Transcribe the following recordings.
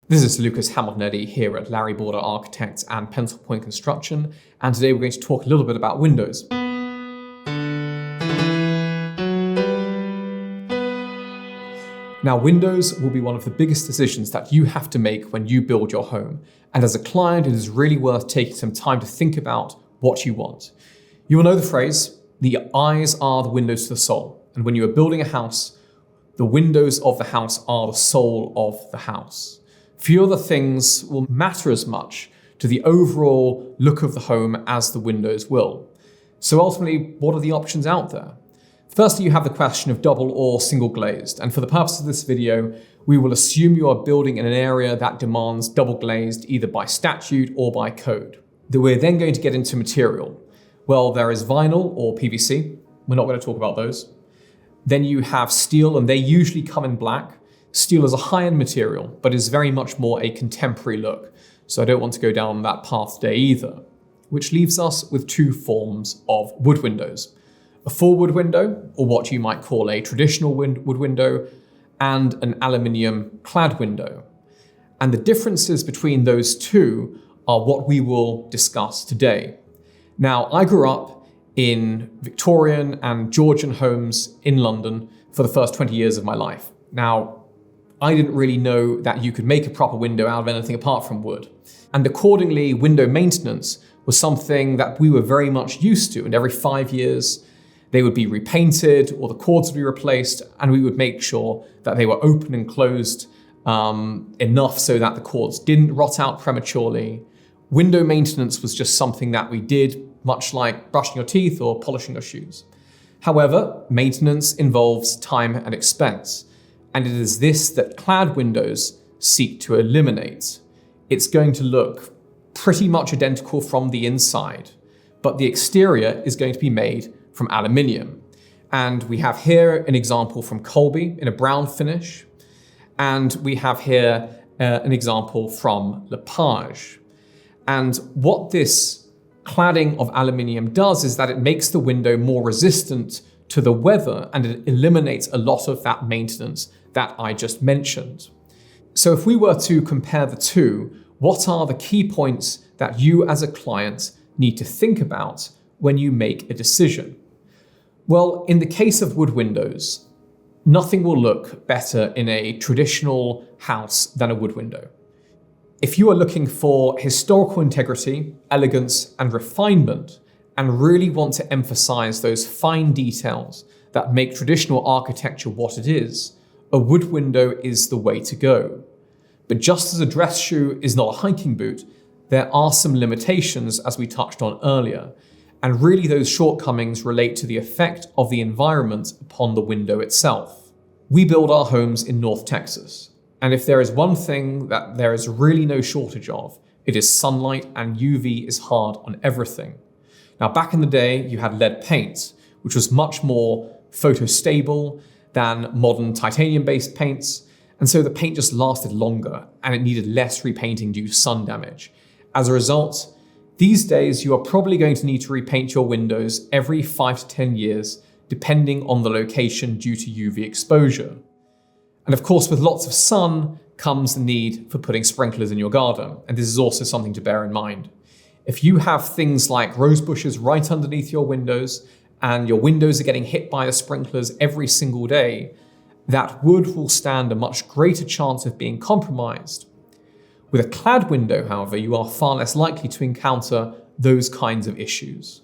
This is Lucas Hamilton-Eddy here at Larry Border Architects and Pencil Point Construction, and today we're going to talk a little bit about Windows. Now, Windows will be one of the biggest decisions that you have to make when you build your home, and as a client, it is really worth taking some time to think about what you want. You will know the phrase, the eyes are the windows to the soul, and when you are building a house, the windows of the house are the soul of the house. Few other things will matter as much to the overall look of the home as the windows will. So ultimately, what are the options out there? Firstly, you have the question of double or single glazed. And for the purpose of this video, we will assume you are building in an area that demands double glazed either by statute or by code. We're then going to get into material. Well, there is vinyl or PVC. We're not going to talk about those. Then you have steel, and they usually come in black. Steel is a high-end material, but is very much more a contemporary look. So I don't want to go down that path today either. Which leaves us with two forms of wood windows. A full wood window, or what you might call a traditional wood window, and an aluminium clad window. And the differences between those two are what we will discuss today. Now, I grew up in Victorian and Georgian homes in London for the first 20 years of my life. Now, I didn't really know that you could make a proper window out of anything apart from wood. And accordingly, window maintenance was something that we were very much used to. And every 5 years, they would be repainted or the cords would be replaced, and we would make sure that they were open and closed enough so that the cords didn't rot out prematurely. Window maintenance was just something that we did, much like brushing your teeth or polishing your shoes. However, maintenance involves time and expense. And it is this that clad windows seek to eliminate. It's going to look pretty much identical from the inside, but the exterior is going to be made from aluminium. And we have here an example from Colby in a brown finish. And we have here an example from Lepage. And what this cladding of aluminium does is that it makes the window more resistant to the weather, and it eliminates a lot of that maintenance that I just mentioned. So if we were to compare the two, what are the key points that you as a client need to think about when you make a decision? Well, in the case of wood windows, nothing will look better in a traditional house than a wood window. If you are looking for historical integrity, elegance, and refinement, and really want to emphasize those fine details that make traditional architecture what it is, a wood window is the way to go. But just as a dress shoe is not a hiking boot, there are some limitations as we touched on earlier, and really those shortcomings relate to the effect of the environment upon the window itself. We build our homes in North Texas, and if there is one thing that there is really no shortage of, it is sunlight, and UV is hard on everything. Now, back in the day, you had lead paint, which was much more photostable than modern titanium-based paints, and so the paint just lasted longer and it needed less repainting due to sun damage. As a result, these days you are probably going to need to repaint your windows every 5 to 10 years, depending on the location due to UV exposure. And of course, with lots of sun comes the need for putting sprinklers in your garden, and this is also something to bear in mind. If you have things like rose bushes right underneath your windows, and your windows are getting hit by the sprinklers every single day, that wood will stand a much greater chance of being compromised. With a clad window, however, you are far less likely to encounter those kinds of issues.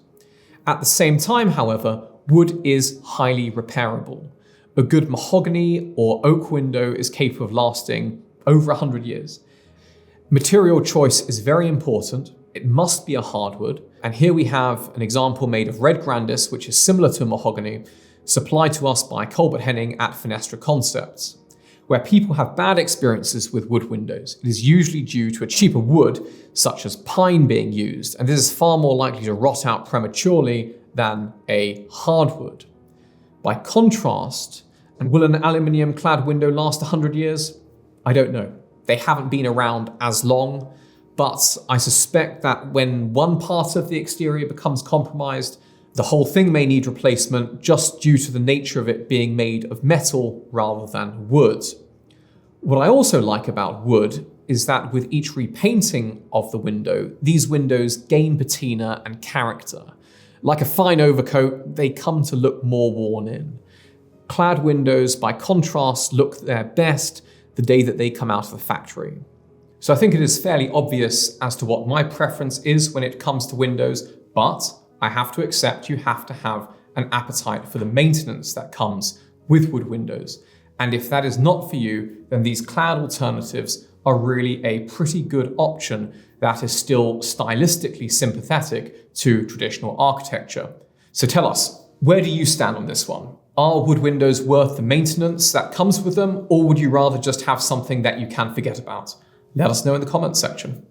At the same time, however, wood is highly repairable. A good mahogany or oak window is capable of lasting over 100 years. Material choice is very important. It must be a hardwood. And here we have an example made of red grandis, which is similar to mahogany, supplied to us by Colbert Henning at Fenestra Concepts. Where people have bad experiences with wood windows, it is usually due to a cheaper wood, such as pine being used, and this is far more likely to rot out prematurely than a hardwood. By contrast, and will an aluminium clad window last 100 years? I don't know. They haven't been around as long, but I suspect that when one part of the exterior becomes compromised, the whole thing may need replacement just due to the nature of it being made of metal rather than wood. What I also like about wood is that with each repainting of the window, these windows gain patina and character. Like a fine overcoat, they come to look more worn in. Clad windows, by contrast, look their best the day that they come out of the factory. So I think it is fairly obvious as to what my preference is when it comes to windows, but I have to accept you have to have an appetite for the maintenance that comes with wood windows. And if that is not for you, then these clad alternatives are really a pretty good option that is still stylistically sympathetic to traditional architecture. So tell us, where do you stand on this one? Are wood windows worth the maintenance that comes with them, or would you rather just have something that you can forget about? Let us know in the comments section.